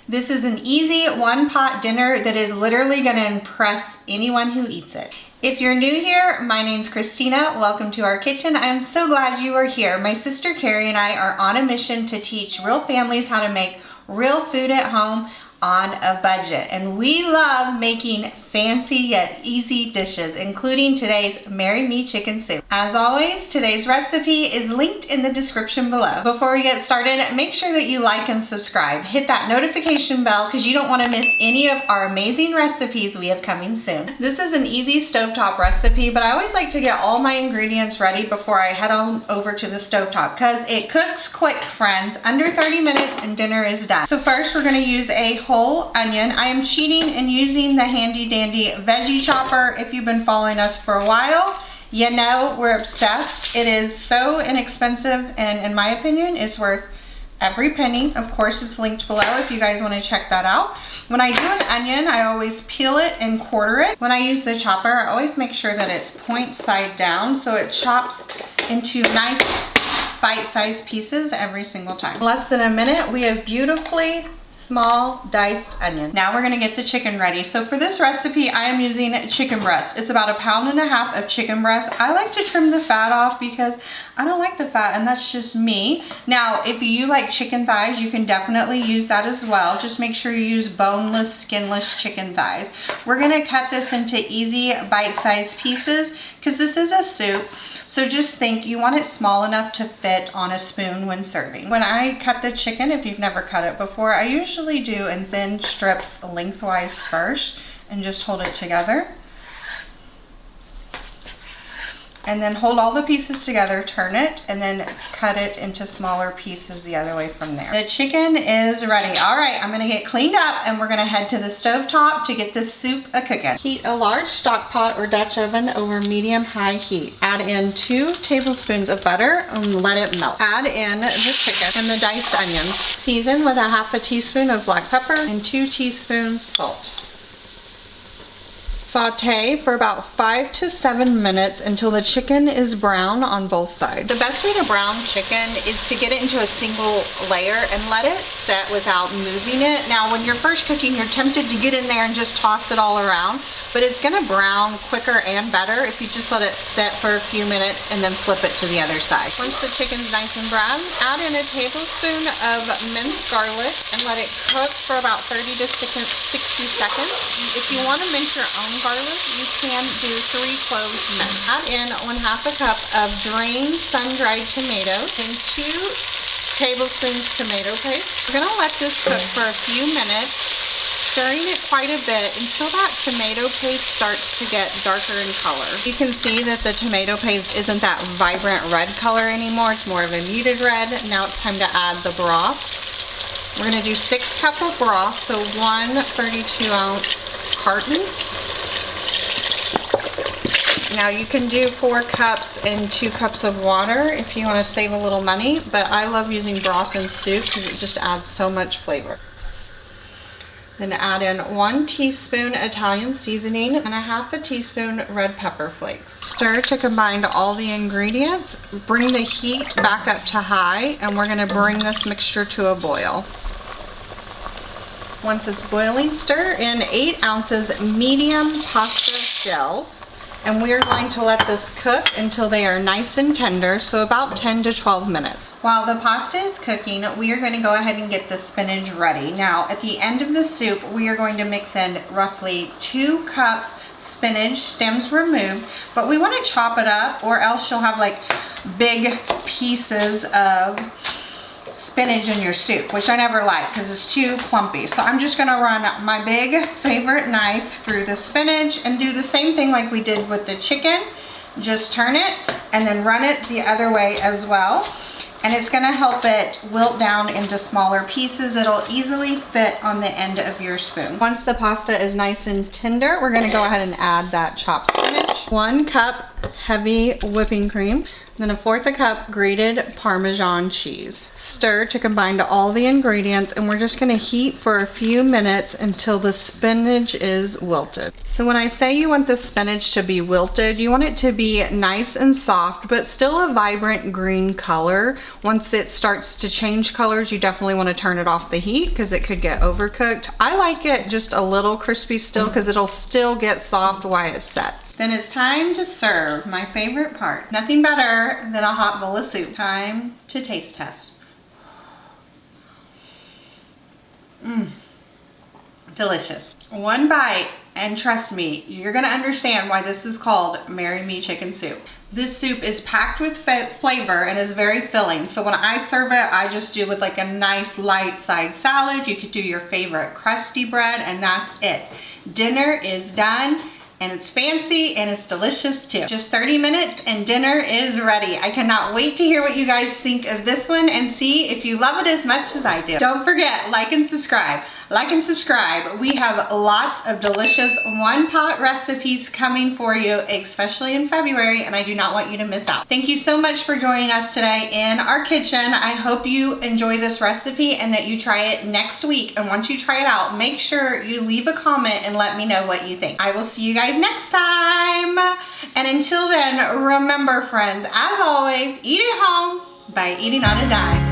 This is an easy one-pot dinner that is literally gonna impress anyone who eats it. If you're new here, my name's Christina. Welcome to our kitchen. I'm so glad you are here. My sister Carrie and I are on a mission to teach real families how to make real food at home on a budget. And we love making fancy yet easy dishes, including today's Marry Me chicken soup. As always, today's recipe is linked in the description below. Before we get started, make sure that you like and subscribe. Hit that notification bell because you don't want to miss any of our amazing recipes we have coming soon. This is an easy stovetop recipe, but I always like to get all my ingredients ready before I head on over to the stovetop because it cooks quick, friends. Under 30 minutes and dinner is done. So first we're going to use a whole onion. I am cheating and using the handy dandy veggie chopper. If you've been following us for a while, you know we're obsessed. It is so inexpensive and in my opinion, it's worth every penny. Of course, it's linked below if you guys want to check that out. When I do an onion, I always peel it and quarter it. When I use the chopper, I always make sure that it's point side down so it chops into nice bite-sized pieces every single time. Less than a minute, we have beautifully small diced onion. Now we're gonna get the chicken ready. So for this recipe, I am using chicken breast. It's about 1.5 pounds of chicken breast. I like to trim the fat off because I don't like the fat and that's just me. Now, if you like chicken thighs, you can definitely use that as well. Just make sure you use boneless, skinless chicken thighs. We're gonna cut this into easy bite-sized pieces because this is a soup. So just think, you want it small enough to fit on a spoon when serving. When I cut the chicken, if you've never cut it before, I usually do in thin strips lengthwise first and just hold it together. And then hold all the pieces together, turn it, and then cut it into smaller pieces the other way from there. The chicken is ready. All right, I'm gonna get cleaned up and we're gonna head to the stovetop to get this soup a-cooking. Heat a large stock pot or Dutch oven over medium-high heat. Add in 2 tablespoons of butter and let it melt. Add in the chicken and the diced onions. Season with 1/2 teaspoon of black pepper and 2 teaspoons salt. Saute for about 5 to 7 minutes until the chicken is brown on both sides. The best way to brown chicken is to get it into a single layer and let it set without moving it. Now, when you're first cooking, you're tempted to get in there and just toss it all around, but it's gonna brown quicker and better if you just let it set for a few minutes and then flip it to the other side. Once the chicken's nice and brown, add in a tablespoon of minced garlic and let it cook for about 30 to 60 seconds. If you want to mince your own garlic, you can do 3 cloves minced. Add in 1/2 cup of drained sun-dried tomatoes and 2 tablespoons tomato paste. We're gonna let this cook for a few minutes, stirring it quite a bit until that tomato paste starts to get darker in color. You can see that the tomato paste isn't that vibrant red color anymore. It's more of a muted red. Now it's time to add the broth. We're gonna do 6 cups of broth, so 1 32-ounce carton. Now you can do 4 cups and 2 cups of water if you want to save a little money, but I love using broth in soup because it just adds so much flavor. Then add in 1 teaspoon Italian seasoning and 1/2 teaspoon red pepper flakes. Stir to combine all the ingredients. Bring the heat back up to high and we're going to bring this mixture to a boil. Once it's boiling, stir in 8 ounces medium pasta shells. And we are going to let this cook until they are nice and tender, so about 10 to 12 minutes. While the pasta is cooking, we are going to go ahead and get the spinach ready. Now, at the end of the soup, we are going to mix in roughly 2 cups spinach, stems removed, but we want to chop it up or else you'll have like big pieces of spinach in your soup, which I never like because it's too clumpy. So I'm just gonna run my big favorite knife through the spinach and do the same thing like we did with the chicken. Just turn it and then run it the other way as well. And it's gonna help it wilt down into smaller pieces. It'll easily fit on the end of your spoon. Once the pasta is nice and tender, we're gonna go ahead and add that chopped spinach. 1 cup heavy whipping cream. Then 1/4 cup grated Parmesan cheese. Stir to combine all the ingredients, and we're just gonna heat for a few minutes until the spinach is wilted. So when I say you want the spinach to be wilted, you want it to be nice and soft, but still a vibrant green color. Once it starts to change colors, you definitely wanna turn it off the heat because it could get overcooked. I like it just a little crispy still because it'll still get soft while it sets. Then it's time to serve, my favorite part. Nothing better than a hot bowl of soup. Time to taste test. Delicious. One bite, and trust me, you're gonna understand why this is called Marry Me Chicken Soup. This soup is packed with flavor and is very filling. So when I serve it, I just do with like a nice light side salad. You could do your favorite crusty bread, and that's it. Dinner is done. And it's fancy and it's delicious too. Just 30 minutes and dinner is ready. I cannot wait to hear what you guys think of this one and see if you love it as much as I do. Don't forget, like and subscribe. Like and subscribe. We have lots of delicious one-pot recipes coming for you, especially in February, and I do not want you to miss out. Thank you so much for joining us today in our kitchen. I hope you enjoy this recipe and that you try it next week. And once you try it out, make sure you leave a comment and let me know what you think. I will see you guys next time. And until then, remember friends, as always, eat at home by eating on a dime.